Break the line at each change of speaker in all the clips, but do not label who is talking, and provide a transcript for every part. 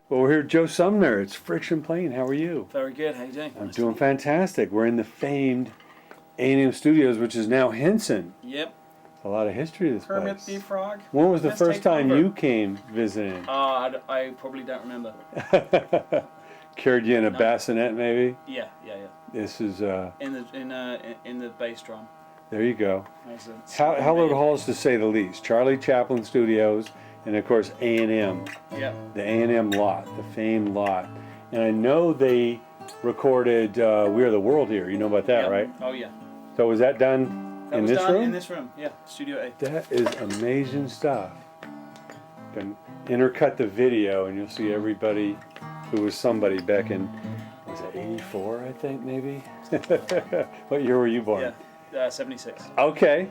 Well, we're here with Joe Sumner. It's Friction Plane. How are you?
Very good. How you doing?
I'm doing fantastic. We're in the famed A&M Studios, which is now Henson.
Yep.
A lot of history to this
Kermit
place.
the Frog.
When was the
Let's
first
take
time
over.
you came visiting?
I probably don't remember.
Carried you in a
No.
bassinet, maybe?
Yeah.
This is,
In the bass drum.
there you go.
As a
Hallowed halls, to say the least. Charlie Chaplin Studios, and of course A&M.
Yeah.
The A&M lot, the famed lot. And I know they recorded We Are the World here. You know about that,
Yep.
right?
Oh yeah.
So was that done
That
in
was
this
done
room?
in this room. Yeah. Studio A.
That is amazing stuff. You can intercut the video and you'll see everybody who was somebody back in, was it 84, I think, maybe? What year were you born?
Yeah. 76.
Okay.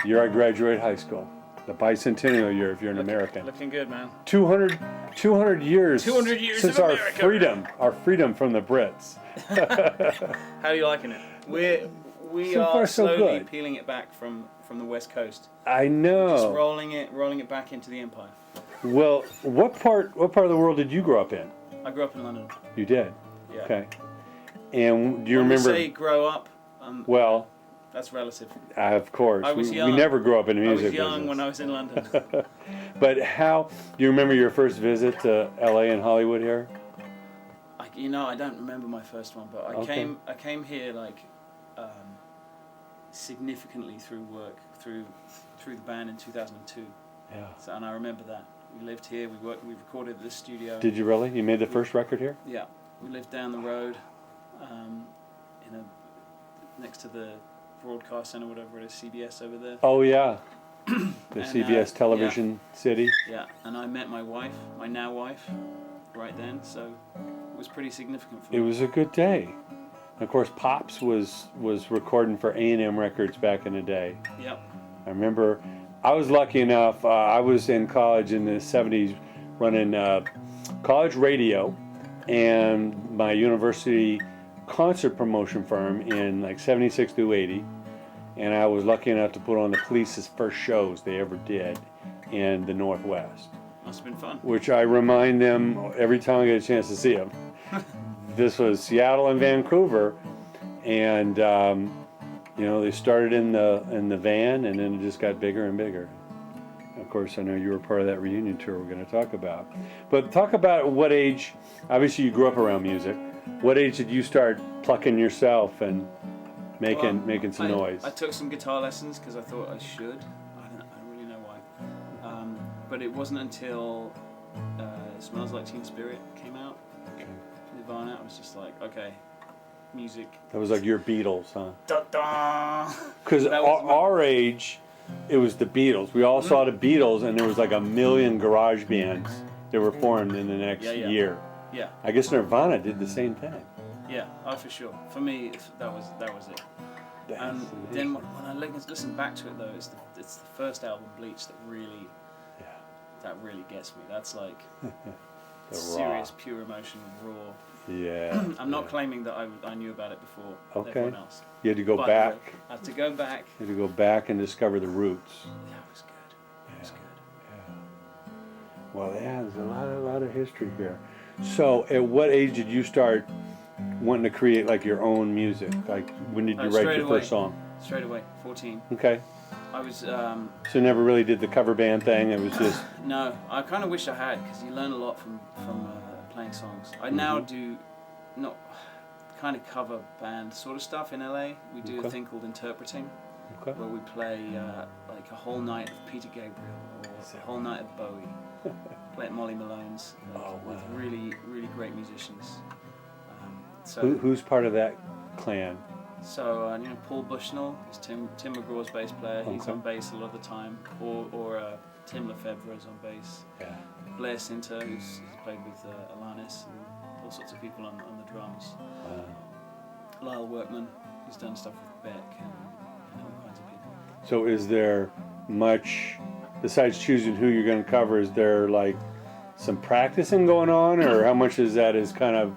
Year I graduated high school. The bicentennial year if you're an American.
Looking good, man.
200 years.
200 years
since
of
our
America.
freedom from the Brits.
How are you liking it? We
So
are
far, so
slowly
good.
peeling it back from the West Coast.
I know.
Just rolling it back into the empire.
Well, what part of the world did you grow up in?
I grew up in London.
You did.
Yeah.
Okay. And do you
When we
remember?
say grow up,
Well,
that's relative.
of course.
I was
we
young.
never grew up in the
I
music
was young
business.
when I was in London.
But how? Do you remember your first visit to L.A. and Hollywood here?
I don't remember my first one, but
Okay.
I came here like significantly through work through the band in 2002.
Yeah.
So, and I remember that we lived here. We recorded at this studio.
Did you really? You made the first record here?
Yeah, we lived down the road, next to the broadcast center, whatever it is, CBS over there.
Oh yeah. The
And,
CBS Television City.
Yeah, and I met my wife, my now wife, right then. So it was pretty significant for
It
me.
was a good day. Of course, Pops was recording for A&M Records back in the day.
Yep.
I remember I was lucky enough, I was in college in the 70s running college radio and my university concert promotion firm in like 76 through 80. And I was lucky enough to put on the Police's first shows they ever did in the Northwest,
Must have been fun.
which I remind them every time I get a chance to see them. This was Seattle and Vancouver, and they started in the van, and then it just got bigger and bigger. Of course, I know you were part of that reunion tour we're going to talk about. But talk about what age. Obviously, you grew up around music. What age did you start plucking yourself and making some noise?
I took some guitar lessons because I thought I should. I don't really know why. But it wasn't until Smells Like Teen Spirit came out.
Okay.
Nirvana, I was just like, okay, music.
That was like your Beatles, huh?
Da-da!
Because
That was
our age, it was the Beatles. We all saw the Beatles, and there was like a million garage bands that were formed in the next
Yeah.
year.
Yeah,
I guess Nirvana did the same thing.
yeah, oh for sure. For me, that was it.
That's
And
amazing.
then when I listen back to it though, it's the first album, Bleach, that really gets me. That's like
The
serious,
raw.
pure emotion, raw.
Yeah.
I'm not
yeah.
claiming that I knew about it before
Okay.
everyone else.
You had to go
But
back.
I had to go back.
You had to go back and discover the roots.
Yeah, it was good. It was good.
Yeah. Well, yeah, there's a lot of history here. So, at what age did you start wanting to create like your own music? Like, when did you write
Straight
your
away.
first song?
Straight away, 14.
Okay.
I was
So never really did the cover band thing. It was just
no. I kind of wish I had because you learn a lot from playing songs. I now do not kind of cover band sort of stuff in LA. We do
Okay.
a thing called interpreting,
okay.
where we play like a whole night of Peter Gabriel or a whole night of Bowie. Play at Molly Malone's with really great musicians.
Who's part of that clan?
So Paul Bushnell is Tim McGraw's bass player. He's on bass a lot of the time, or Tim Lefebvre is on bass.
Yeah.
Blair Sinter, who's played with Alanis and all sorts of people on the drums. Lyle Workman, who's done stuff with Beck and all kinds of people.
So is there much, besides choosing who you're going to cover, is there like some practicing going on, or how much is that is kind of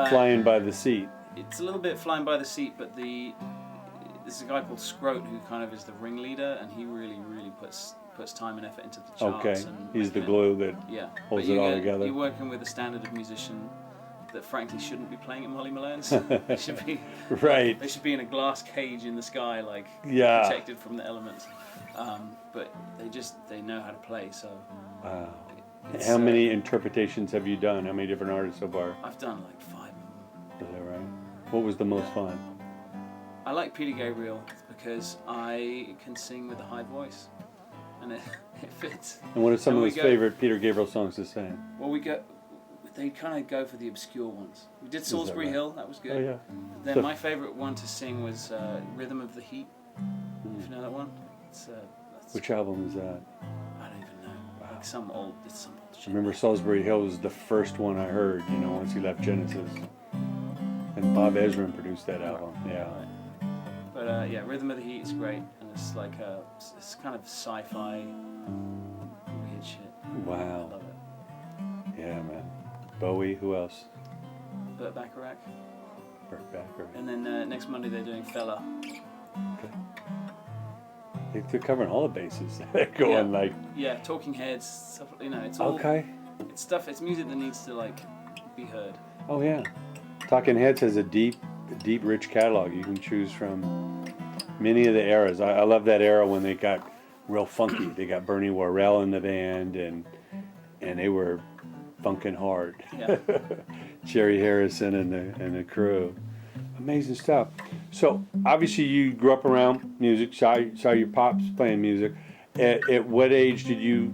flying by the seat?
It's a little bit flying by the seat, but there's a guy called Scroat who kind of is the ringleader, and he really puts puts time and effort into the charts.
Okay,
And
he's the
making
glue that
yeah.
holds
But
it all
get-
together.
You're working with a standard of musician that frankly shouldn't be playing at Molly Malone's. They should be
Right.
They should be in a glass cage in the sky, like
Yeah.
protected from the elements. But they know how to play. So
Wow.
it's,
How many interpretations have you done? How many different artists so far?
I've done like 5 of them.
Is that right? What was the most fun?
I like Peter Gabriel because I can sing with a high voice, and it fits.
And what are some
And
of
we
his
go-
favorite Peter Gabriel songs to sing?
Well, they kind of go for the obscure ones. We did
that
Salisbury
right?
Hill, that was good.
Oh yeah.
Then
So-
my favorite one to sing was Rhythm of the Heat. If you know that one, that's
Which album is that?
I don't even know. Like it's some old
I
shit.
remember Salisbury Hill was the first one I heard, once he left Genesis. And Bob Ezrin produced that album. Yeah.
Right. But yeah, Rhythm of the Heat is great, and it's like it's kind of sci-fi, weird shit. I
Wow.
love it.
Yeah, man. Bowie, who else?
Burt Bacharach.
Burt Bacharach.
And then next Monday they're doing Fella.
They're covering all the bases. They're going
Yeah.
like,
Yeah, Talking Heads, stuff, it's all,
okay.
it's stuff, it's music that needs to like be heard.
Oh yeah. Talking Heads has a deep, rich catalog. You can choose from many of the eras. I love that era when they got real funky. They got Bernie Worrell in the band, and they were funkin' hard.
Yeah.
Jerry Harrison and the crew. Amazing stuff. So obviously you grew up around music. Saw your pops playing music. At what age did you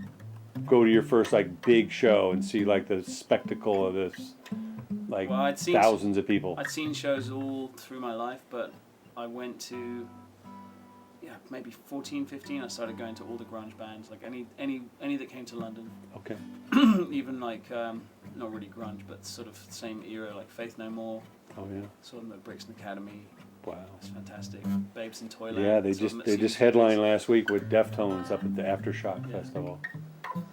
go to your first like big show and see like the spectacle of this, like
Well, I'd seen
thousands of people?
I'd seen shows all through my life, but I went to maybe 14, 15. I started going to all the grunge bands, like any that came to London.
Okay.
Even like not really grunge, but sort of same era, like Faith No More.
Oh yeah.
Saw them at Brixton Academy.
Wow.
It's fantastic. Babes in Toyland.
Yeah, they
saw them at
just
CBGB's.
headlined last week with Deftones up at the Aftershock Festival.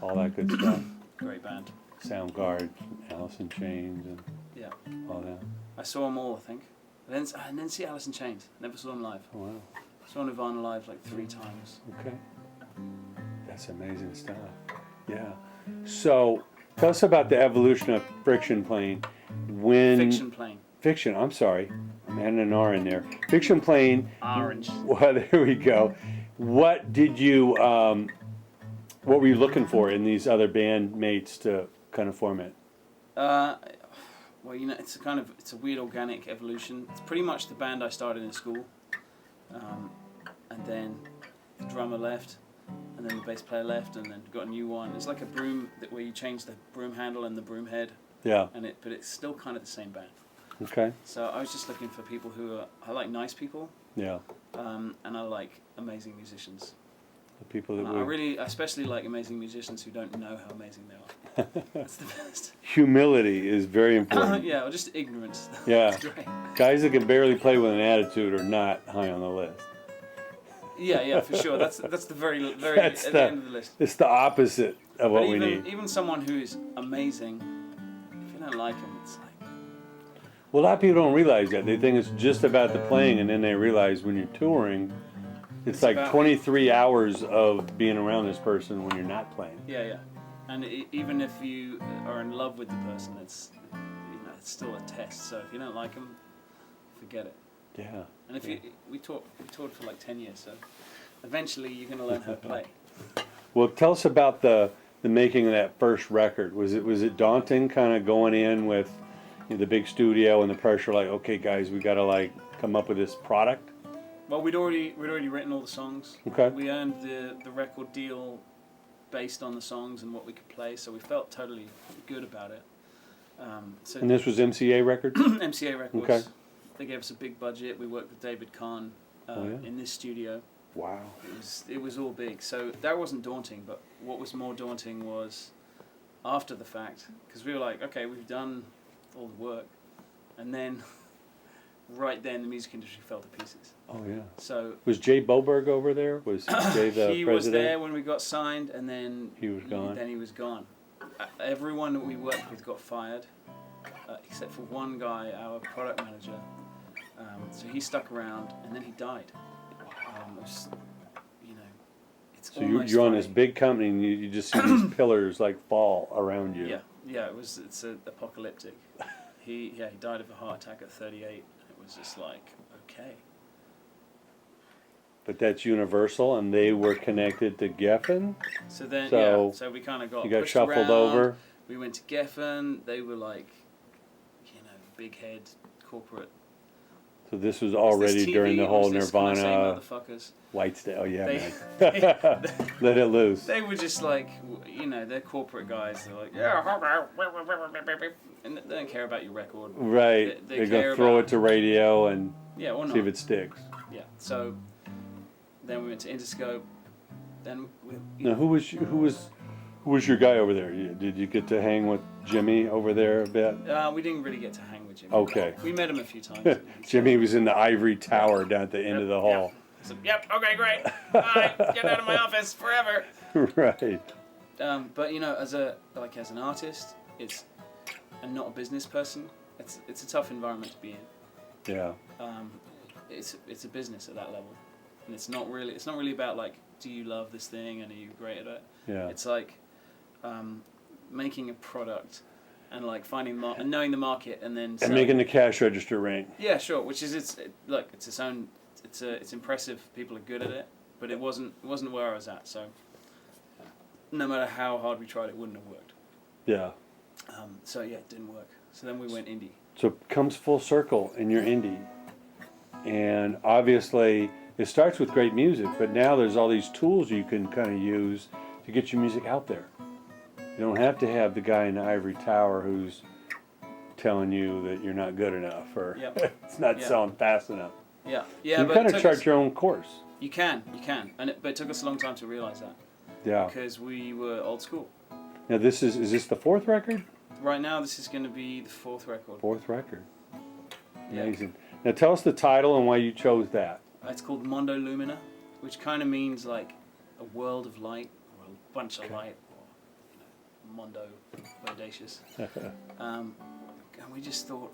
All that good stuff.
Great band.
Soundgarden, Alice in Chains, and
Yeah.
all that.
I saw them all, I think. And then see Alice in Chains. Never saw them live.
Oh wow.
Saw Nirvana live like 3 times.
Okay. That's amazing stuff. Yeah. So tell us about the evolution of Friction Plane.
Fiction Plane.
Fiction, I'm sorry. I'm adding an R in there. Fiction Plane.
Orange.
Well, there we go. What did you, what were you looking for in these other bandmates to kind of form it?
Well, it's a weird organic evolution. It's pretty much the band I started in school. And then the drummer left, and then the bass player left, and then got a new one. It's like a broom where you change the broom handle and the broom head,
Yeah.
but it's still kind of the same band.
Okay.
So I was just looking for people I like nice people,
Yeah.
and I like amazing musicians.
The people that
And I
were.
especially like amazing musicians who don't know how amazing they are. That's the best.
Humility is very important.
Yeah, or just ignorance.
Yeah.
That's great.
Guys that can barely play with an attitude are not high on the list.
Yeah, for sure. That's the very
That's
at the end of the list.
It's the opposite of what
But
we
even
need.
even someone who is amazing, if you don't like him, it's like
Well, a lot of people don't realize that. They think it's just about the playing, and then they realize when you're touring, it's like
about-
23 hours of being around this person when you're not playing.
yeah. And even if you are in love with the person, it's still a test. So if you don't like him, forget it.
Yeah.
And if we toured for like 10 years, so eventually you're going to learn how to play.
Well, tell us about the making of that first record. Was it daunting, kind of going in with the big studio and the pressure, like, okay, guys, we got to like come up with this product?
Well, we'd already written all the songs.
Okay.
We earned the record deal based on the songs and what we could play, so we felt totally good about it. So
And this was MCA Records?
MCA Records.
Okay.
They gave us a big budget. We worked with David Kahn in this studio.
Wow.
It was all big. So that wasn't daunting, but what was more daunting was after the fact, because we were like, okay, we've done all the work, and then right then the music industry fell to pieces.
Oh yeah.
So
Was Jay Boberg over there? Was Jay the
he
president?
was there when we got signed, and then
He was gone.
Then he was gone. Everyone that we worked with got fired, except for one guy, our product manager. So he stuck around, and then he died. It was, it's
So you're
almost
on this
funny.
big company and you just see these pillars like fall around you.
Yeah, it's apocalyptic. He died of a heart attack at 38. It was just like, okay.
But that's Universal, and they were connected to Geffen.
So then,
So
so we kind of got
You got
pushed
shuffled
around.
over.
We went to Geffen. They were like, big head corporate.
So this was
Is
already
this TV
during the
or
whole
is this, can I say
Nirvana,
motherfuckers?
Whitesnake. Oh yeah,
They-
man. Let it loose.
They were just like, they're corporate guys. They're like, yeah, and they don't care about your record.
Right.
They
They're gonna
care
throw
about-
it to radio and
Yeah, or not.
see if it sticks.
Yeah. So then we went to Interscope. Then
Now, who was your guy over there? Did you get to hang with Jimmy over there a bit?
we didn't really get to hang with Jimmy.
Okay.
We met him a few times.
Jimmy was in the ivory tower down at the end of the hall.
I said, yep, okay, great. Bye. Get out of my office forever.
Right.
But as an artist, and not a business person, it's a tough environment to be in.
Yeah.
It's a business at that level, and it's not really about like, do you love this thing and are you great at it?
Yeah.
It's like making a product and like finding and knowing the market and then
And making the cash register ring.
Yeah, sure. Which is it's its own. It's impressive. People are good at it, but it wasn't where I was at. So no matter how hard we tried, it wouldn't have worked.
Yeah.
So yeah, it didn't work. So then we went indie.
So it comes full circle in your indie. And obviously it starts with great music, but now there's all these tools you can kind of use to get your music out there. You don't have to have the guy in the ivory tower who's telling you that you're not good enough or it's not selling fast enough.
Yeah,
So you
but
kind
it
of
took
chart
us-
your own course.
You can, but it took us a long time to realize that
Yeah.
because we were old school.
Now is this the fourth record?
Right now, this is going to be the fourth record.
Fourth record.
Yeah.
Amazing. Now tell us the title and why you chose that.
It's called Mondo Lumina, which kind of means like a world of light or a bunch of light, or Mondo Bodacious. And we just thought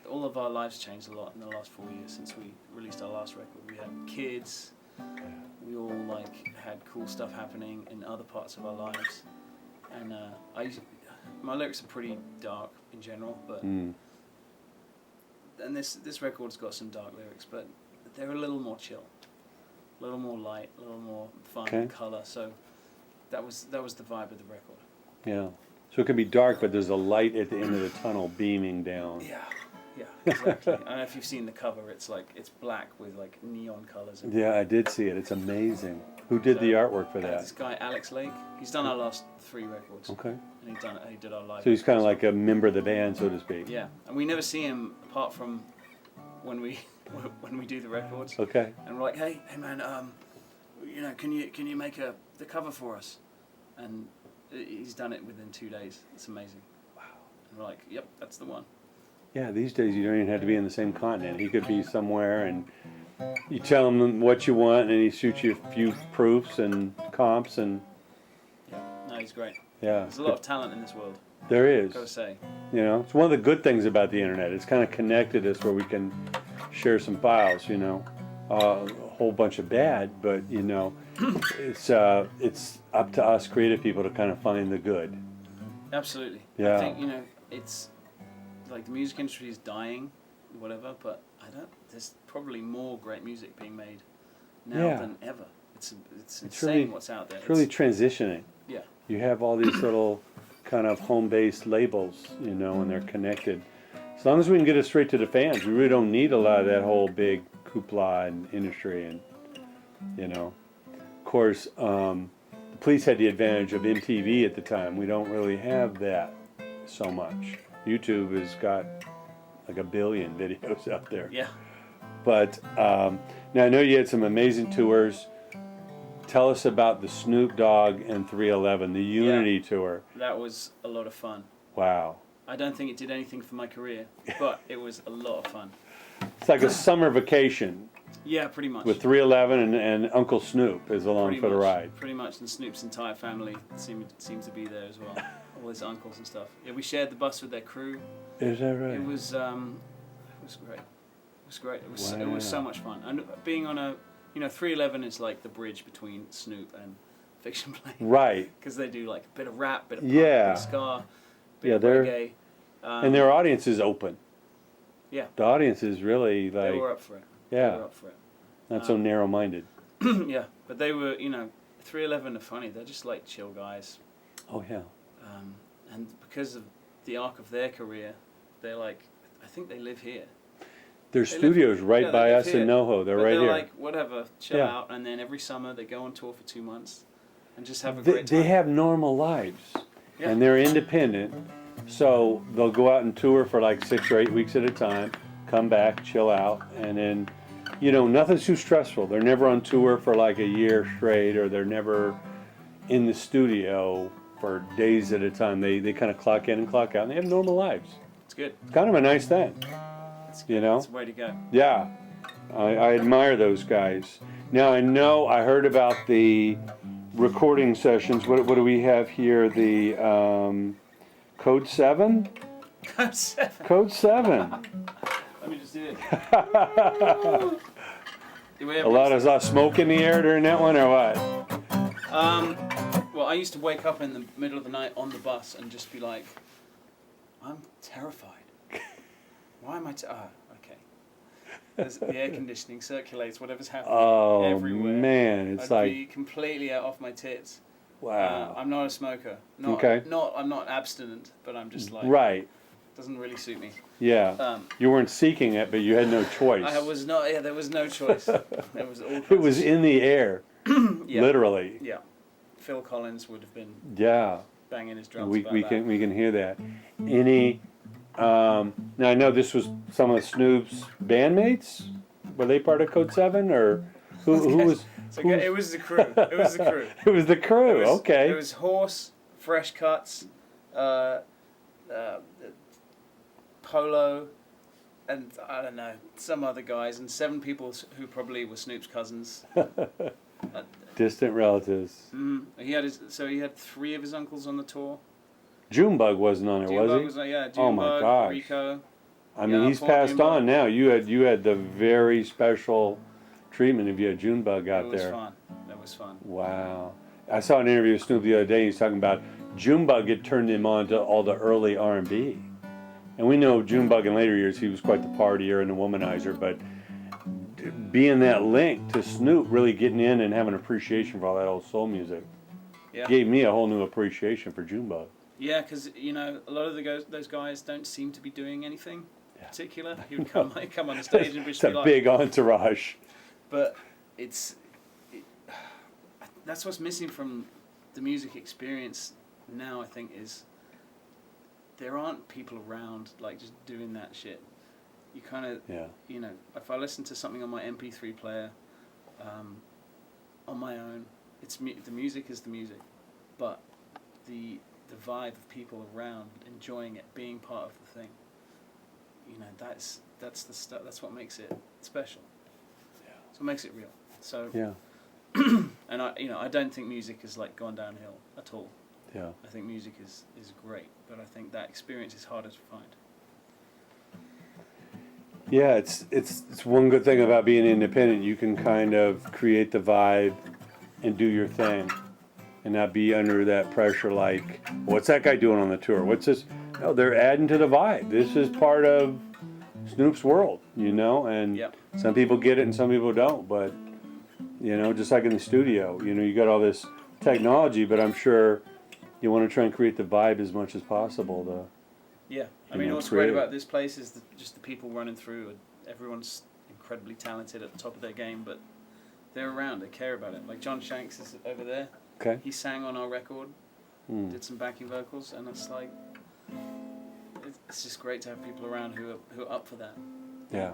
all of our lives changed a lot in the last 4 years since we released our last record. We had kids. We all like had cool stuff happening in other parts of our lives, and my lyrics are pretty dark in general, but and this record's got some dark lyrics, but they're a little more chill, a little more light, a little more fun and colour. So that was the vibe of the record.
Yeah. So it can be dark, but there's a light at the end of the tunnel beaming down.
Yeah, exactly. I don't know if you've seen the cover. It's black with like neon colours.
Yeah, I did see it. It's amazing. Who did the artwork for
This
that?
guy Alex Lake. He's done our last 3 records.
Okay.
And he did our live.
So he's kind of
records.
like a member of the band, so to speak.
Yeah, and we never see him apart from when we do the records.
Okay.
And we're like, hey man, can you make the cover for us? And he's done it within 2 days. It's amazing. Wow. And we're like, yep, that's the one.
Yeah, these days you don't even have to be in the same continent. He could be somewhere and you tell him what you want and he shoots you a few proofs and comps and...
Yeah, no, he's great.
Yeah.
There's a lot of talent in this world,
There is.
gotta say.
You know, it's one of the good things about the internet. It's kind of connected us where we can share some files, you know. A whole bunch of bad, but you know, it's up to us creative people to kind of find the good.
Absolutely.
Yeah.
I think, it's like the music industry is dying, whatever, but there's probably more great music being made now than ever. It's insane
really,
what's out there.
It's really transitioning.
Yeah.
You have all these little kind of home-based labels, you know, and they're connected. As long as we can get it straight to the fans, we really don't need a lot of that whole big hoopla and industry. And, you know, of course, the Police had the advantage of MTV at the time. We don't really have that so much. YouTube has got like 1 billion videos out there.
Yeah.
But now I know you had some amazing tours. Tell us about the Snoop Dogg and 311, the Unity tour.
That was a lot of fun.
Wow.
I don't think it did anything for my career, but it was a lot of fun.
It's like a summer vacation
Yeah, pretty much.
with 311 and Uncle Snoop is along
Pretty
for the
much,
ride.
Pretty much, and Snoop's entire family seemed to be there as well. All his uncles and stuff. Yeah, we shared the bus with their crew.
Is that right?
It was great. It was great. It was
Wow.
so much fun. And being on a You know, 311 is like the bridge between Snoop and Fiction Plane.
Right.
Because they do like a bit of rap, bit of punk,
Yeah.
bit of ska, bit
Yeah,
of
they're-
reggae.
And their audience is open.
Yeah.
The audience is really
They
like,
were up for it.
yeah,
They were up for it.
not so narrow-minded.
Yeah, but they were, you know, 311 are funny. They're just like chill guys.
Oh yeah.
And because of the arc of their career, they're like, I think they live here.
Their studio's right
yeah, they
by
live
us
here.
in NoHo. They're
But
right
they're
here.
like, whatever, chill
Yeah.
out. And then every summer they go on tour for 2 months and just have a
They,
great time.
they have normal lives,
Yeah.
and they're independent. So they'll go out and tour for like 6 or 8 weeks at a time, come back, chill out, and then, you know, nothing's too stressful. They're never on tour for like a year straight, or they're never in the studio for days at a time. They kind of clock in and clock out, and they have normal lives.
It's good.
Kind of a nice thing,
It's
you know?
It's the way to go.
Yeah, I admire those guys. Now I know I heard about the recording sessions. What do we have here? The Code 7? Code 7.
Let me just do it.
A lot of smoke in the air during that one, or what?
Well, I used to wake up in the middle of the night on the bus and just be like, I'm terrified. Why am I? Okay. The air conditioning circulates whatever's happening
Oh
everywhere.
man, it's
I'd
like,
be completely out off my tits.
wow.
I'm not a smoker. Not,
Okay.
I'm not abstinent, but I'm just like,
Right.
doesn't really suit me.
Yeah. You weren't seeking it, but you had no choice.
I was not. Yeah, there was no choice. There was all.
It was in the air,
Yeah.
literally.
Yeah. Phil Collins would have been
Yeah.
banging his drums.
We
about that.
can hear that. Any now I know this was some of Snoop's bandmates. Were they part of Code 7, or who was?
So it was the crew. It was the crew.
It was the crew.
It was,
Okay.
It was Horse, Fresh Cuts, Polo, and I don't know, some other guys, and 7 people who probably were Snoop's cousins.
Distant relatives.
He had 3 of his uncles on the tour.
Junebug wasn't on it,
Junebug
was he?
was yeah,
Oh my
Junebug,
gosh.
Rico.
I mean,
Yeah,
he's
poor
passed
Junebug.
on now. You had the very special treatment if you had Junebug out
It was
there.
fun. That was fun.
Wow. I saw an interview with Snoop the other day. He was talking about Junebug had turned him on to all the early R&B. And we know Junebug in later years, he was quite the partier and the womanizer, but being that link to Snoop, really getting in and having an appreciation for all that old soul music,
Yeah.
gave me a whole new appreciation for Junebug.
Yeah, because you know a lot of those guys don't seem to be doing anything particular. He would
No.
come on the stage and just
It's
be
a
like,
big entourage.
but that's what's missing from the music experience now. I think is there aren't people around like just doing that shit. You kind of
Yeah.
you know, if I listen to something on my MP3 player, on my own, the music is the music, but the vibe of people around enjoying it, being part of the thing. You know, that's the stuff. That's what makes it special.
Yeah.
That's what makes it real. So
Yeah.
and I don't think music has like gone downhill at all.
Yeah.
I think music is great, but I think that experience is harder to find.
Yeah, it's one good thing about being independent. You can kind of create the vibe and do your thing and not be under that pressure like, what's that guy doing on the tour? What's this? No, they're adding to the vibe. This is part of Snoop's world, you know? And
Yep.
some people get it and some people don't. But, you know, just like in the studio, you know, you got all this technology, but I'm sure you want to try and create the vibe as much as possible to...
Yeah, I
You
mean,
know,
what's great
creative.
about this place is just the people running through. Everyone's incredibly talented at the top of their game, but they're around. They care about it. Like John Shanks is over there.
Okay.
He sang on our record,
Mm.
did some backing vocals, and it's like it's just great to have people around who are up for that.
Yeah.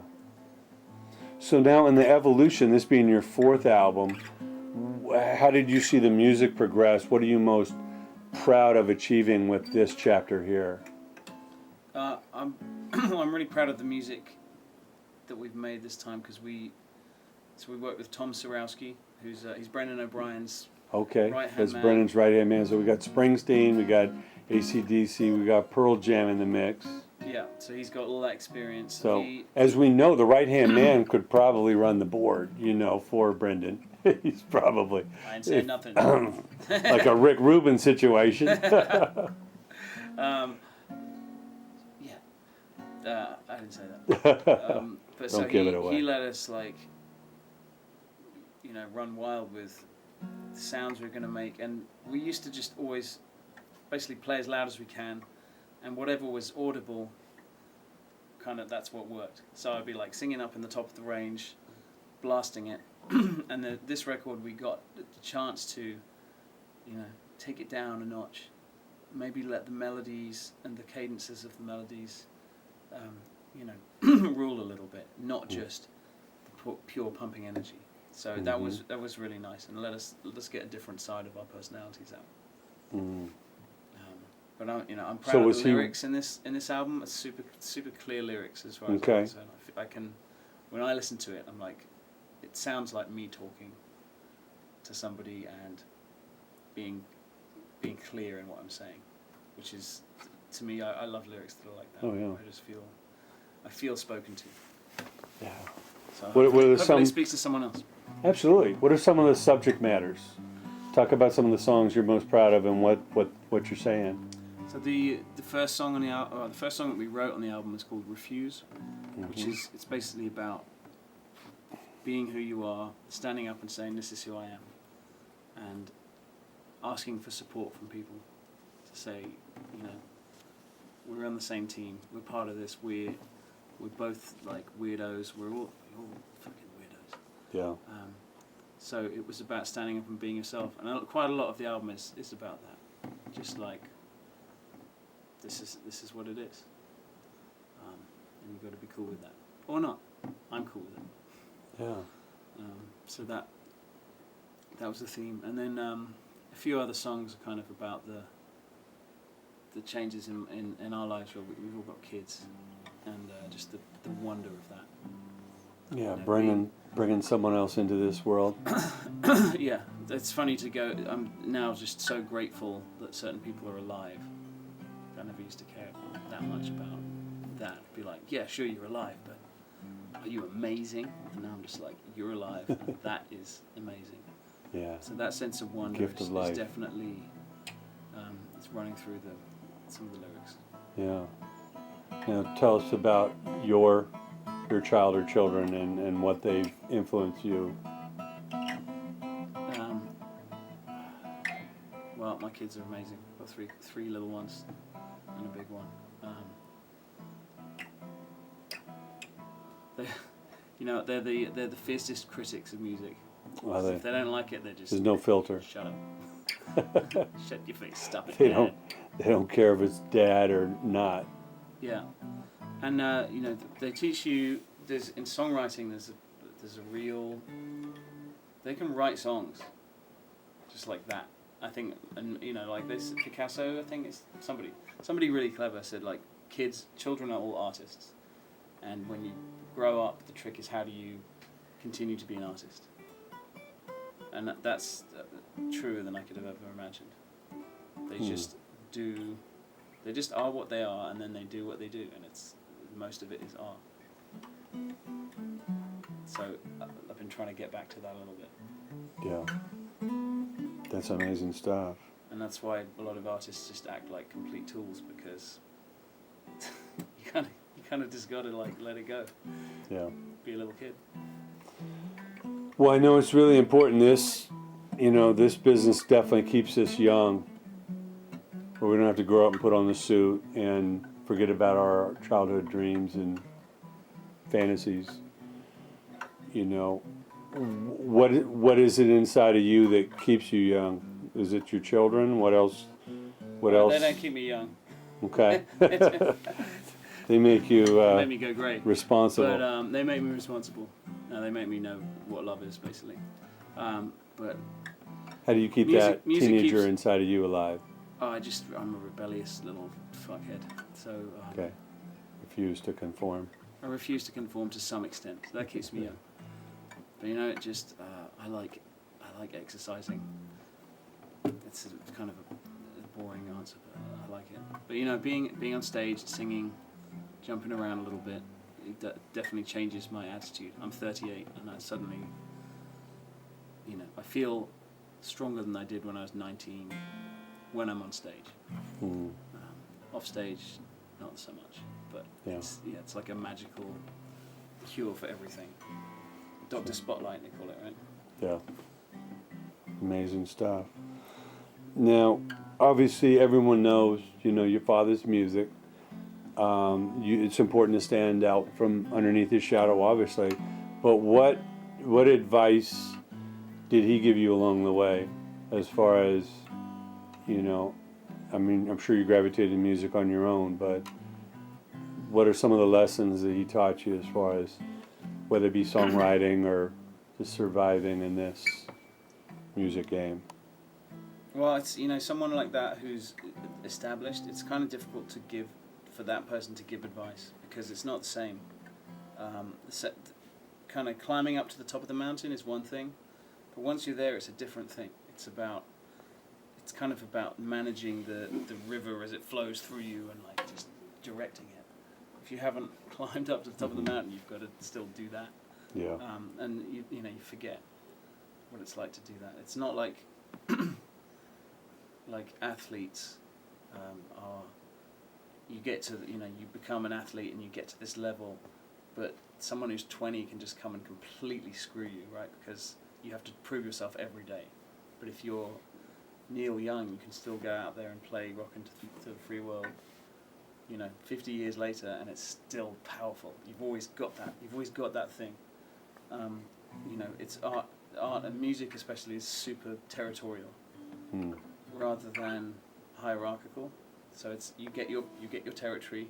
So now in the evolution, this being your 4th album, how did you see the music progress? What are you most proud of achieving with this chapter here?
I'm I'm really proud of the music that we've made this time because we worked with Tom Sorowski, who's he's Brendan O'Brien's
Okay,
right-hand
that's
man.
Brennan's right-hand man. So we got Springsteen, we got AC/DC, we got Pearl Jam in the mix.
Yeah, so he's got all that experience.
So, as we know, the right-hand man could probably run the board, for Brendan. He's probably
I ain't saying nothing.
like a Rick Rubin situation.
I didn't say that. But so
Don't give it away.
he let us run wild with the sounds we were going to make, and we used to just always basically play as loud as we can, and whatever was audible, kind of that's what worked. So I'd be like singing up in the top of the range, blasting it, and this record we got the chance to, take it down a notch, maybe let the melodies and the cadences of the melodies, rule a little bit, not just the pure pumping energy. So that was really nice, and let us get a different side of our personalities out. But I'm proud of the lyrics in this album. It's super clear lyrics as far as I'm concerned. I can, when I listen to it, I'm like, it sounds like me talking to somebody and being clear in what I'm saying, which is, to me, I love lyrics that are like that.
Oh yeah.
I feel spoken to.
Yeah.
So
hopefully
it speaks to someone else.
Absolutely. What are some of the subject matters? Talk about some of the songs you're most proud of and what you're saying.
So the first song on the first song that we wrote on the album is called "Refuse," which it's basically about being who you are, standing up and saying this is who I am, and asking for support from people to say, we're on the same team, we're part of this, we're both like weirdos, we're all fucking weirdos.
Yeah.
So it was about standing up and being yourself, and quite a lot of the album is about that. Just like this is what it is, and you've got to be cool with that, or not. I'm cool with it.
Yeah.
So that was the theme, and then a few other songs are kind of about the changes in our lives where we've all got kids, and just the wonder of that.
Yeah, bringing someone else into this world.
Yeah, it's funny to go. I'm now just so grateful that certain people are alive. I never used to care that much about that. Be like, yeah, sure, you're alive, but are you amazing? And now I'm just like, you're alive, and that is amazing.
Yeah.
So that sense of wonder
Gift of life.
is definitely it's running through some of the lyrics.
Yeah. Now tell us about your child or children and what they've influenced you.
Well, my kids are amazing. I've got three little ones and a big one. They're the fiercest critics of music.
Are they?
If they don't like it, they just
There's no filter.
Shut up. Shut your face. Stop it.
They don't care if it's dad or not.
Yeah, and they teach you. In songwriting, there's a real. They can write songs, just like that. I think, and like this Picasso. I think it's somebody really clever said like children are all artists, and when you grow up, the trick is how do you continue to be an artist. And that's truer than I could have ever imagined. They just do. They just are what they are, and then they do what they do, and most of it is art. So I've been trying to get back to that a little bit.
Yeah. That's amazing stuff.
And that's why a lot of artists just act like complete tools, because you kind of just got to like let it go.
Yeah.
Be a little kid.
Well, I know it's really important. This business definitely keeps us young, where we don't have to grow up and put on the suit and forget about our childhood dreams and fantasies. What is it inside of you that keeps you young? Is it your children? What else? What else?
They don't keep me young.
Okay. They make you
They make me go great.
responsible.
But they make me responsible. They make me know what love is, basically. But
how do you keep
music
teenager
keeps,
inside of you alive?
I'm a rebellious little fuckhead. So
Okay. Refuse to conform.
I refuse to conform to some extent. That keeps me young. But it just I like exercising. It's kind of a boring answer, but I like it. But being on stage, singing, jumping around a little bit, it definitely changes my attitude. I'm 38, and I suddenly, I feel stronger than I did when I was 19, when I'm on stage. Off stage, not so much, but it's like a magical cure for everything. Dr. Spotlight, they call it, right?
Yeah. Amazing stuff. Now, obviously, everyone knows, your father's music. It's important to stand out from underneath his shadow, obviously. But what advice did he give you along the way, as far as, I'm sure you gravitated to music on your own, but what are some of the lessons that he taught you, as far as whether it be songwriting or just surviving in this music game?
Well, it's someone like that who's established. It's kind of difficult for that person to give advice, because it's not the same. Kind of climbing up to the top of the mountain is one thing, but once you're there, it's a different thing. It's kind of about managing the river as it flows through you, and like just directing it. If you haven't climbed up to the top of the mountain, you've got to still do that.
Yeah.
And you forget what it's like to do that. It's not like like athletes are. You get to you become an athlete and you get to this level, but someone who's 20 can just come and completely screw you, right? Because you have to prove yourself every day. But if you're Neil Young, you can still go out there and play Rock into the Free World, 50 years later, and it's still powerful. You've always got that. You've always got that thing. It's art and music especially is super territorial, rather than hierarchical. So it's you get your territory,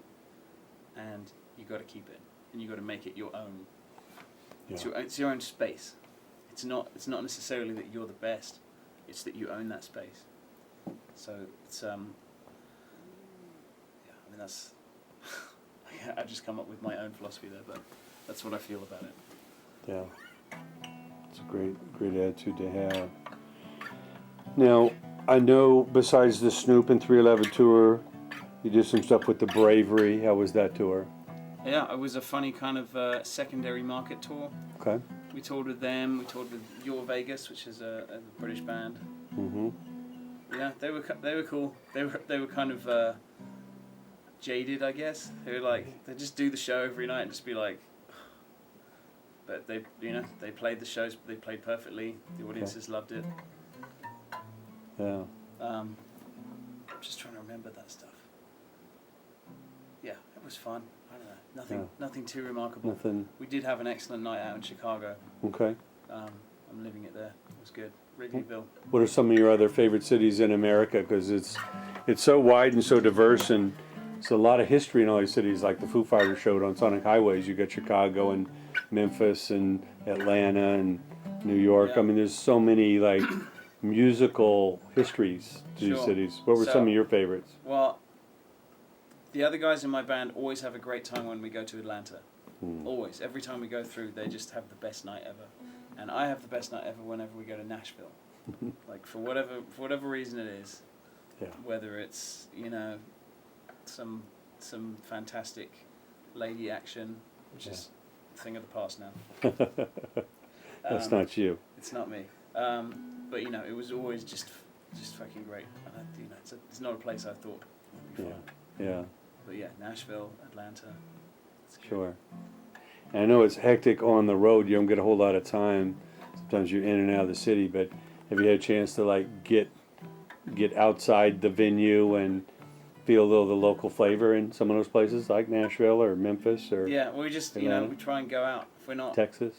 and you got to keep it, and you got to make it your own.
Yeah.
It's your own space. It's not necessarily that you're the best. It's that you own that space. So it's that's I've just come up with my own philosophy there, but that's what I feel about it.
Yeah. It's a great attitude to have. Now, I know besides the Snoop and 311 tour, you did some stuff with the Bravery. How was that tour?
Yeah, it was a funny kind of secondary market tour.
Okay.
We toured with them. We toured with Your Vegas, which is a British band.
Mm-hmm.
Yeah, they were cool. They were kind of jaded, I guess. They were like, they just do the show every night and just be like. But they played the shows. They played perfectly. The audiences loved it.
Yeah.
I'm just trying to remember that stuff. Yeah, it was fun. I don't know. Nothing too remarkable.
Nothing.
We did have an excellent night out in Chicago.
Okay.
I'm living it there. It was good. Wrigleyville.
What are some of your other favorite cities in America? Because it's so wide and so diverse, and it's a lot of history in all these cities. Like the Foo Fighters showed on Sonic Highways. You got Chicago and Memphis and Atlanta and New York.
Yeah.
I mean, there's so many like musical histories to these cities. What were some of your favorites?
Well, the other guys in my band always have a great time when we go to Atlanta. Always. Every time we go through, they just have the best night ever. And I have the best night ever whenever we go to Nashville. Like for whatever reason it is.
Yeah.
Whether it's, some fantastic lady action, which is a thing of the past now.
That's not you.
It's not me. But it was always just fucking great. And it's not a place I thought would be fun.
Yeah.
But yeah, Nashville, Atlanta.
Sure. And I know it's hectic on the road. You don't get a whole lot of time. Sometimes you're in and out of the city. But have you had a chance to like get outside the venue and feel a little of the local flavor in some of those places, like Nashville or Memphis or?
Yeah, we just
Atlanta?
we try and go out. If we're not
Texas.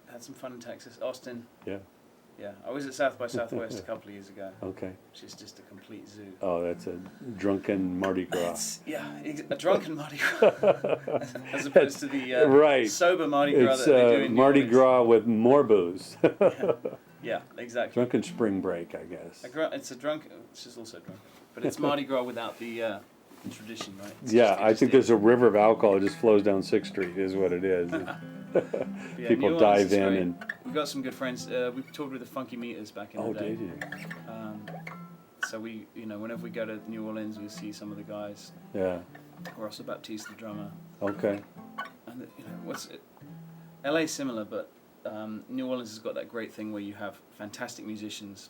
Had some fun in Texas, Austin.
Yeah.
Yeah, I was at South by Southwest a couple of years ago.
Okay.
Which is just a complete zoo.
Oh, that's a drunken Mardi Gras.
A drunken Mardi Gras, as opposed to the sober Mardi Gras
it's
that they do in New
Mardi
Orleans.
Gras with more booze.
Yeah, exactly.
Drunken spring break, I guess.
It's just also drunk, but it's Mardi Gras without the tradition, right?
I think there's a river of alcohol that just flows down 6th Street, is what it is. People
New Orleans
dive
is
in
great.
and.
We've got some good friends. We toured with the Funky Meters back in the day.
Did you?
So we, whenever we go to New Orleans, we see some of the guys.
Yeah.
Rosso Baptiste, the drummer.
Okay.
And you know, what's it? LA's similar, but New Orleans has got that great thing where you have fantastic musicians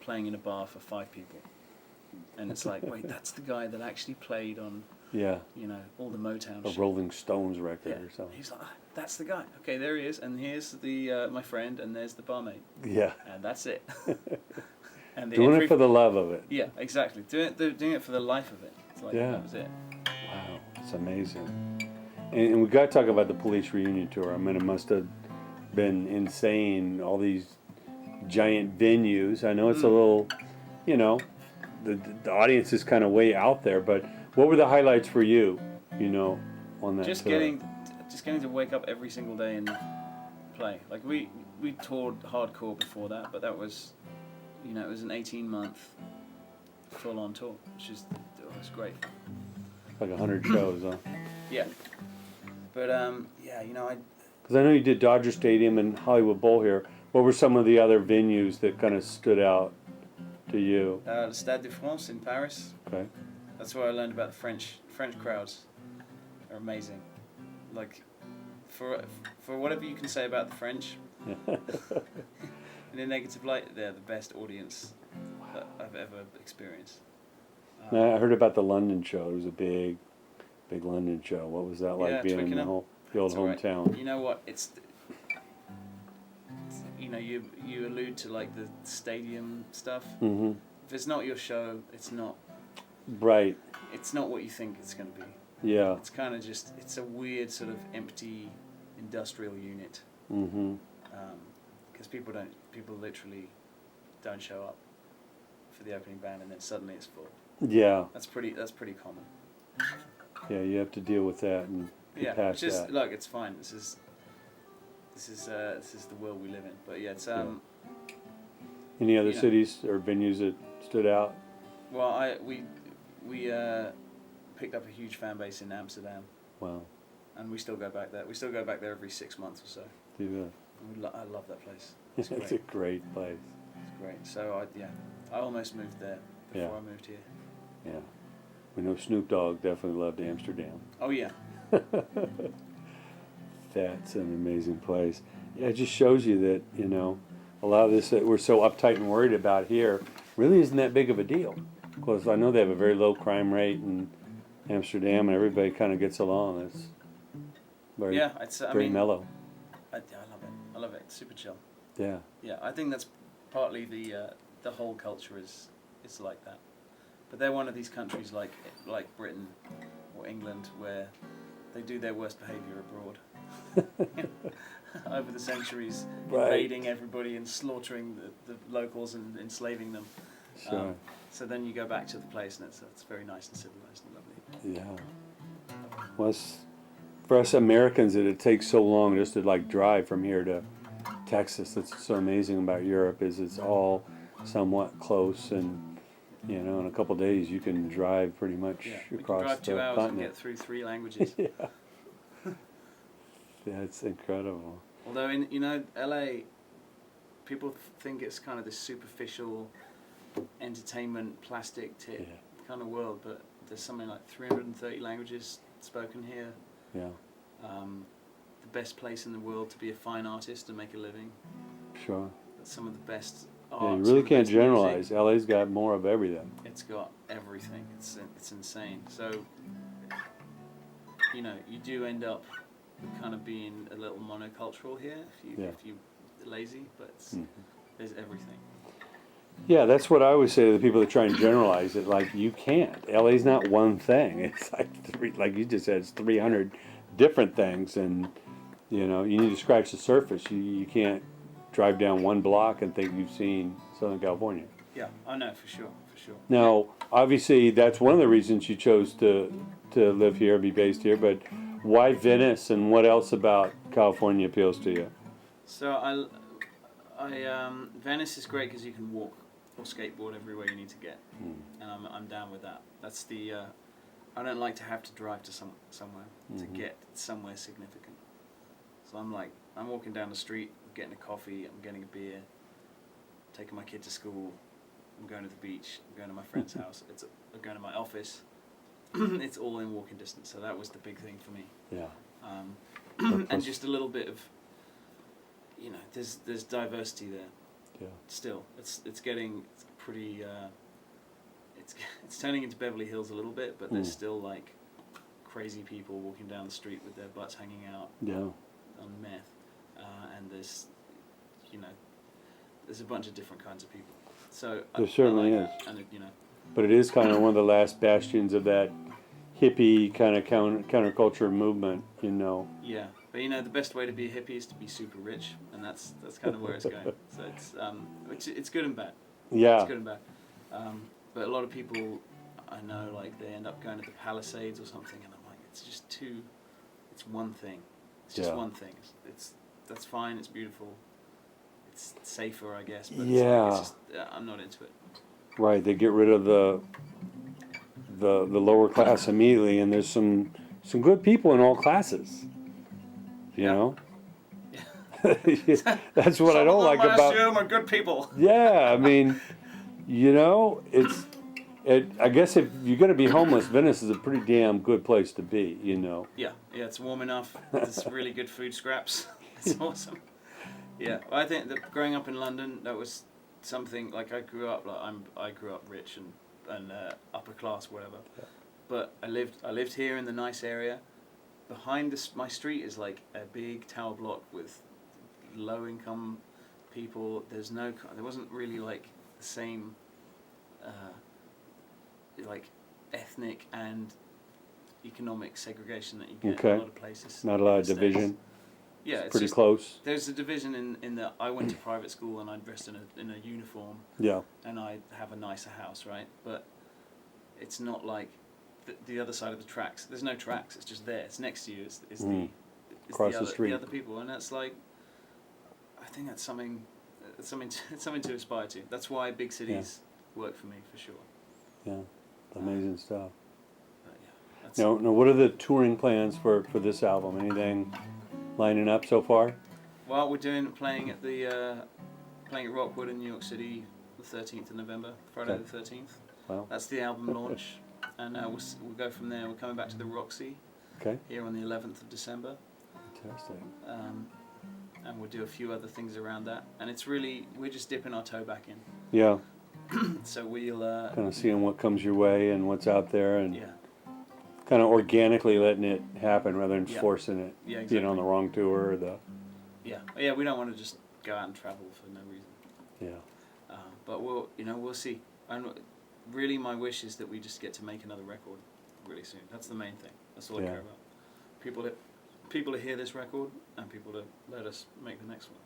playing in a bar for 5 people, and it's like, wait, that's the guy that actually played on,
Yeah.
you know, all the Motown
A
shit.
Rolling Stones record
Yeah.
or something.
He's like, "Ah, that's the guy. Okay, there he is, and here's the my friend, and there's the barmaid,
Yeah.
and that's it." And the
Doing
entry-
it for the love of it.
Yeah, exactly. Doing it for the life of it. It's like,
Yeah.
that was it.
Wow, it's amazing. And we got to talk about the Police reunion tour. I mean, it must have been insane. All these giant venues. I know it's a little, you know, the audience is kind of way out there. But what were the highlights for you? You know, on that
Just
tour?
getting to wake up every single day and play. Like we toured hardcore before that, but that was, you know, it was an 18-month full-on tour, which is, it was great.
Like 100 shows, huh?
Yeah. But yeah, you know,
Because I know you did Dodger Stadium and Hollywood Bowl here. What were some of the other venues that kind of stood out to you?
the Stade de France in Paris.
Okay.
That's where I learned about the French crowds. They're amazing. Like, for whatever you can say about the French, in a negative light, they're the best audience that I've ever experienced.
Now, I heard about the London show. It was a big London show. What was that like,
Yeah,
being in the
Twickenham.
old
It's all right.
hometown?
You know what? It's you know, you allude to like the stadium stuff.
Mm-hmm.
If it's not your show, it's not.
Right.
It's not what you think it's going to be.
Yeah.
It's kind of just. It's a weird sort of empty industrial unit.
Mm-hmm.
Because people literally don't show up for the opening band, and then suddenly it's full.
Yeah.
That's pretty common.
Yeah. You have to deal with that and get past
which is
that.
look, it's fine. This is the world we live in. But yeah, it's
Any other
you know.
cities or venues that stood out?
Well, we picked up a huge fan base in Amsterdam,
Wow.
and we still go back there. We still go back there every 6 months or so.
Do that.
And I love that place.
It's
It's
a
great.
great place.
It's great. So I almost moved there before
Yeah.
I moved here.
Yeah. We know Snoop Dogg definitely loved Amsterdam.
Oh yeah.
That's an amazing place. Yeah, it just shows you that, you know, a lot of this that we're so uptight and worried about here really isn't that big of a deal. Because I know they have a very low crime rate in Amsterdam and everybody kind of gets along. It's very,
Yeah, it's
very mellow.
I love it. I love it. It's super chill.
Yeah.
Yeah, I think that's partly the whole culture is like that. But they're one of these countries like Britain or England where they do their worst behaviour abroad. Over the centuries,
Right.
invading everybody and slaughtering the locals and enslaving them.
Sure.
So then you go back to the place and it's very nice and civilized and lovely.
Yeah. Well, for us Americans, it takes so long just to like drive from here to Texas. That's so amazing about Europe is it's all somewhat close, and you know, in a couple of days you can drive pretty much
Yeah, we can
across
drive 2
the
hours and
continent.
get through 3 languages.
Yeah. That's incredible.
Although in LA, people think it's kind of this superficial entertainment plastic tip
Yeah.
kind of world, but there's something like 330 languages spoken here.
Yeah.
The best place in the world to be a fine artist and make a living.
Sure.
Some of the best art.
Yeah, you
some
really
of the
can't
best music.
generalize. LA's got more of everything.
It's got everything. It's insane. So, you know, you do end up kind of being a little monocultural here if you're lazy, but there's everything.
Yeah, that's what I always say to the people that try and generalize it. Like, you can't. LA's not one thing. It's like like you just said, it's 300 different things, and you know, you need to scratch the surface. You can't drive down one block and think you've seen Southern California.
Yeah, I know for sure.
Now, obviously, that's one of the reasons you chose to live here, be based here. But why Venice, and what else about California appeals to you?
So Venice is great because you can walk or skateboard everywhere you need to get, and I'm down with that. That's the I don't like to have to drive to somewhere to get somewhere significant. So I'm walking down the street, I'm getting a coffee, I'm getting a beer, taking my kid to school, I'm going to the beach, I'm going to my friend's house, I'm going to my office, it's all in walking distance. So that was the big thing for me.
Yeah.
And just a little bit of, there's diversity there.
Yeah.
Still, it's getting pretty. It's turning into Beverly Hills a little bit, but there's still like crazy people walking down the street with their butts hanging out.
Yeah.
On meth, and there's a bunch of different kinds of people. So
There certainly
I like
is.
that. And
But it is kind of one of the last bastions of that hippie kind of counterculture movement,
Yeah, but the best way to be a hippie is to be super rich, and that's kind of where it's going. So it's good and bad.
Yeah.
It's good and bad. But a lot of people I know, like, they end up going to the Palisades or something, and I'm like, it's just too. It's one thing. It's just one thing. That's fine. It's beautiful. It's safer, I guess. But it's just, I'm not into it.
Right. They get rid of the lower class immediately, and there's some good people in all classes. You know.
Yeah.
That's what I don't like about.
Some of them, I assume, are good people.
Yeah, I mean, I guess if you're going to be homeless, Venice is a pretty damn good place to be,
Yeah, it's warm enough. There's really good food scraps. It's awesome. Yeah, I think that growing up in London, that was something, like, I grew up rich and upper class, whatever.
Yeah.
But I lived here in the nice area. Behind my street is like a big tower block with low income people. There wasn't really like the same like ethnic and economic segregation that you get in a lot of places.
Not a lot of division.
Yeah,
it's pretty close.
There's a division in that I went to private school and I dressed in a uniform.
Yeah.
And I have a nicer house, right? But it's not like the other side of the tracks. There's no tracks. It's just there. It's next to you. It's
across the street.
The other people, and that's like, I think that's something to aspire to. That's why big cities work for me for sure.
Yeah, amazing stuff.
But yeah.
Now, what are the touring plans for this album? Anything lining up so far?
Well, we're playing at Rockwood in New York City, the 13th of November, Friday the 13th.
Wow.
That's the album launch, and we'll go from there. We're coming back to the Roxy.
Okay.
Here on the 11th of December.
Fantastic.
And we'll do a few other things around that, and we're just dipping our toe back in.
Yeah.
So we'll
kind of seeing what comes your way and what's out there, and
yeah.
kind of organically letting it happen rather than forcing it.
Yeah, exactly.
Being on the wrong tour or
Yeah, we don't want to just go out and travel for no reason.
Yeah.
But we'll see. And really, my wish is that we just get to make another record really soon. That's the main thing. That's all I care about. People to hear this record and people to let us make the next one.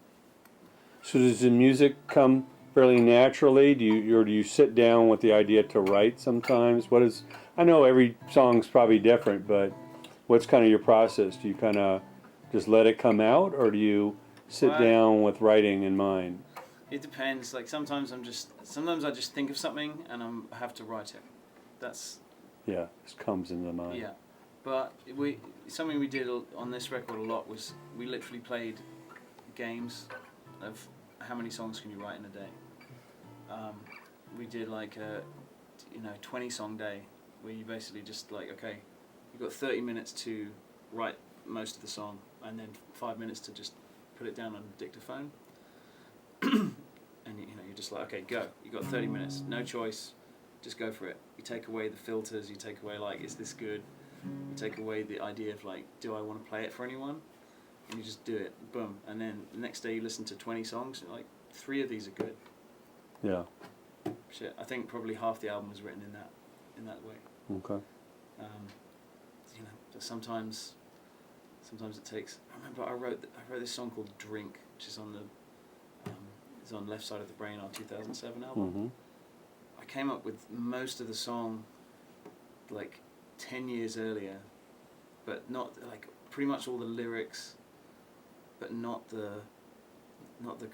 So does the music come fairly naturally? Do you sit down with the idea to write sometimes? I know every song's probably different, but what's kind of your process? Do you kind of just let it come out, or do you sit down with writing in mind?
It depends. Like sometimes I just think of something and I have to write it.
It comes into mind.
Yeah, but something we did on this record a lot was we literally played games of how many songs can you write in a day. We did like a 20-song day where you basically just like, okay, you've got 30 minutes to write most of the song and then 5 minutes to just put it down on a dictaphone. And you're just like, okay, go. You got 30 minutes, no choice, just go for it. You take away the filters, you take away like, is this good? You take away the idea of like, do I want to play it for anyone? And you just do it, boom. And then the next day you listen to 20 songs, and like 3 of these are good.
Yeah.
Shit, I think probably half the album was written in that way.
Okay.
But sometimes it takes. I remember I wrote this song called "Drink," which is on Left Side of the Brain, our 2007 album.
Mm-hmm.
I came up with most of the song like 10 years earlier, but not like pretty much all the lyrics, but not the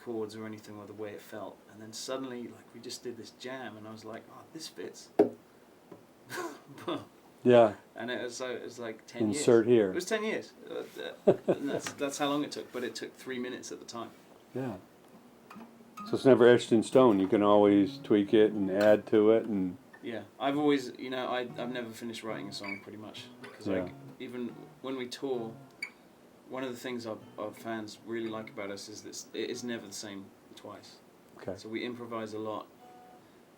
chords or anything or the way it felt. And then suddenly, like, we just did this jam, and I was like, oh, this fits.
Yeah.
And it was like 10 years.
Insert here.
It was 10 years. And that's how long it took, but it took 3 minutes at the time.
Yeah. So it's never etched in stone. You can always tweak it and add to it, and
Yeah, I've always, I've never finished writing a song pretty much. Because
Yeah.
even when we tour, one of the things our fans really like about us is that it is never the same twice.
Okay.
So we improvise a lot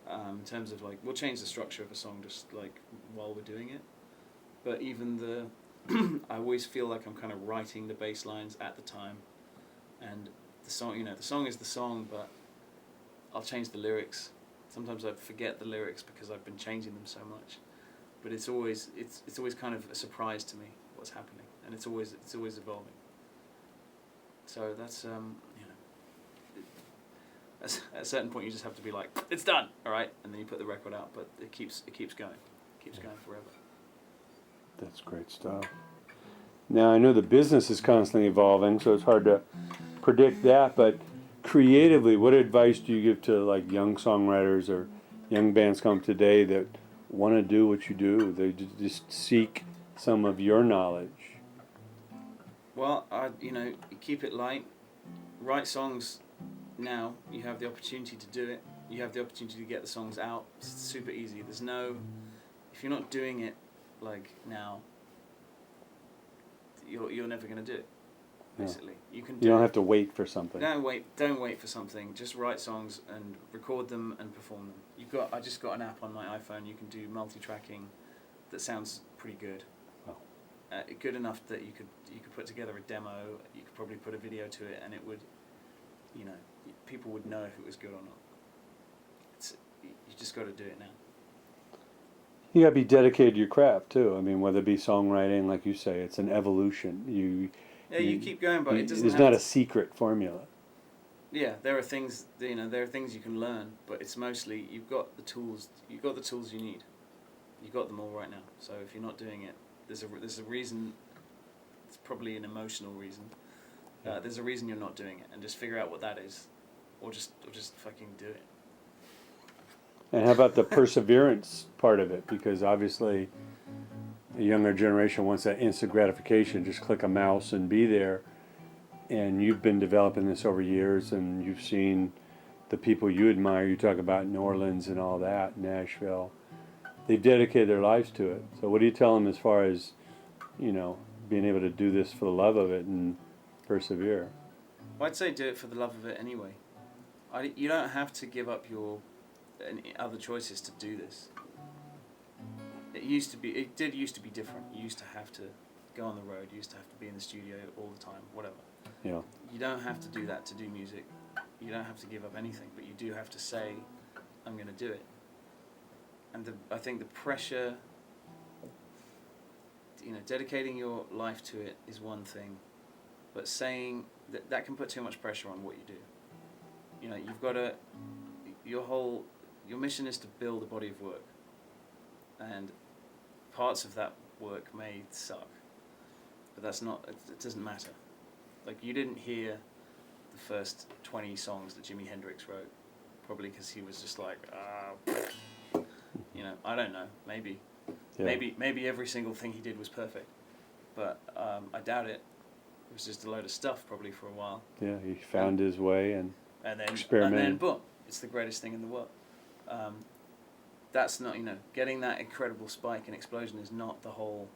in terms of we'll change the structure of a song just while we're doing it. But even I always feel like I'm kind of writing the bass lines at the time. And the song, the song is the song, but I'll change the lyrics. Sometimes I forget the lyrics because I've been changing them so much, but it's always kind of a surprise to me what's happening, and it's always evolving. So that's at a certain point you just have to be like, it's done, all right, and then you put the record out. But it keeps going, going forever.
That's great stuff. Now I know the business is constantly evolving, so it's hard to predict that, but creatively, what advice do you give to young songwriters or young bands come today that want to do what you do? They just seek some of your knowledge.
Well, you keep it light. Write songs now. You have the opportunity to do it. You have the opportunity to get the songs out. It's super easy. If you're not doing it now, you're never going to do it. Basically, you can.
You don't have to wait for something.
Don't wait for something. Just write songs and record them and perform them. I just got an app on my iPhone. You can do multi-tracking, that sounds pretty good.
Oh.
Good enough that you could put together a demo. You could probably put a video to it, and it would, people would know if it was good or not. You just got to do it now.
You got to be dedicated to your craft too. I mean, whether it be songwriting, like you say, it's an evolution. You
keep going, but it doesn't.
There's not a secret formula.
Yeah, there are things. There are things you can learn, but it's mostly you've got the tools. You've got the tools you need. You've got them all right now. So if you're not doing it, there's a reason. It's probably an emotional reason. There's a reason you're not doing it, and just figure out what that is, or just fucking do it.
And how about the perseverance part of it? Because obviously, the younger generation wants that instant gratification. Just click a mouse and be there. And you've been developing this over years, and you've seen the people you admire. You talk about New Orleans and all that, Nashville. They've dedicated their lives to it. So what do you tell them as far as, being able to do this for the love of it and persevere?
Well, I'd say do it for the love of it anyway. You don't have to give up your other choices to do this. It did used to be different. You used to have to go on the road. You used to have to be in the studio all the time, whatever.
Yeah.
You don't have to do that to do music. You don't have to give up anything, but you do have to say, I'm going to do it. And I think the pressure, dedicating your life to it is one thing, but saying that can put too much pressure on what you do. You've got to, your mission is to build a body of work, and parts of that work may suck, but it doesn't matter. You didn't hear the first 20 songs that Jimi Hendrix wrote, probably because he was just I don't know, maybe. Yeah. Maybe every single thing he did was perfect, but I doubt it. It was just a load of stuff probably for a while.
Yeah, he found his way and
then
experimented.
And then boom, it's the greatest thing in the world. That's not, getting that incredible spike and explosion is not the whole.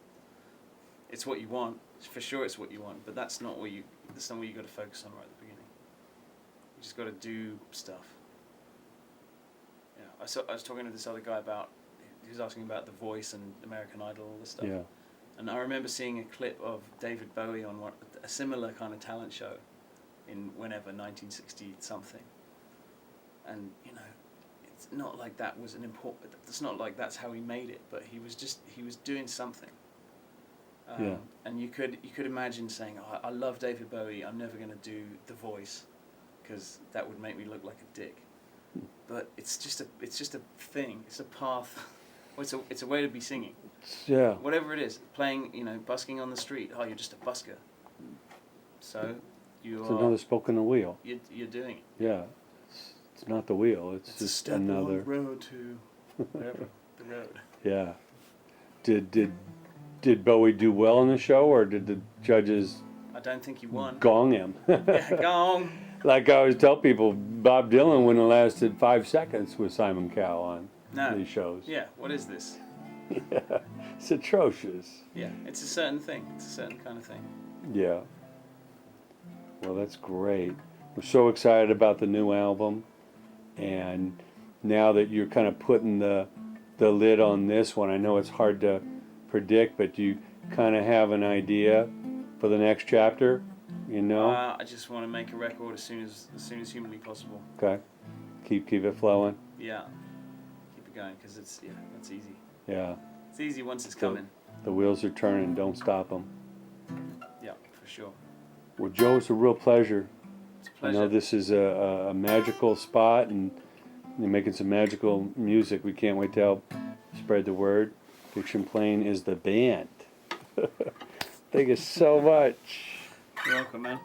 It's what you want, for sure. It's what you want, but that's not what you got to focus on right at the beginning. You just got to do stuff. I was talking to this other guy he was asking about The Voice and American Idol, all this stuff. Yeah. And I remember seeing a clip of David Bowie on a similar kind of talent show in 1960 something. And it's not like that was an important. It's not like that's how he made it, but he was doing something.
Yeah.
And you could imagine saying, I love David Bowie. I'm never going to do The Voice because that would make me look like a dick. But it's just a thing. It's a path. Well, it's a way to be singing.
Yeah.
Whatever it is, playing, busking on the street. Oh, you're just a busker. So
it's another spoke in the wheel.
You're doing it.
Yeah. It's not the wheel. It's just
a step
another
on the road to whatever the road.
Yeah. Did Bowie do well on the show, or did the judges?
I don't think he won.
Gong him.
Yeah, gong.
Like I always tell people, Bob Dylan wouldn't have lasted 5 seconds with Simon Cowell on.
No.
these shows.
Yeah. What is this?
Yeah, it's atrocious.
Yeah. It's a certain thing. It's a certain kind of thing.
Yeah. Well, that's great. We're so excited about the new album, and now that you're kind of putting the lid on this one, I know it's hard to predict, but do you kind of have an idea for the next chapter? You know?
I just want to make a record as soon as humanly possible.
Okay. Keep it flowing.
Yeah. Keep it going because it's easy.
Yeah.
It's easy once it's coming.
The wheels are turning. Don't stop them.
Yeah, for sure.
Well, Joe, it's a real pleasure.
It's a
I
pleasure.
know this is a magical spot, and you're making some magical music. We can't wait to help spread the word. Fiction Plane is the band. Thank you so much.
You're welcome, man.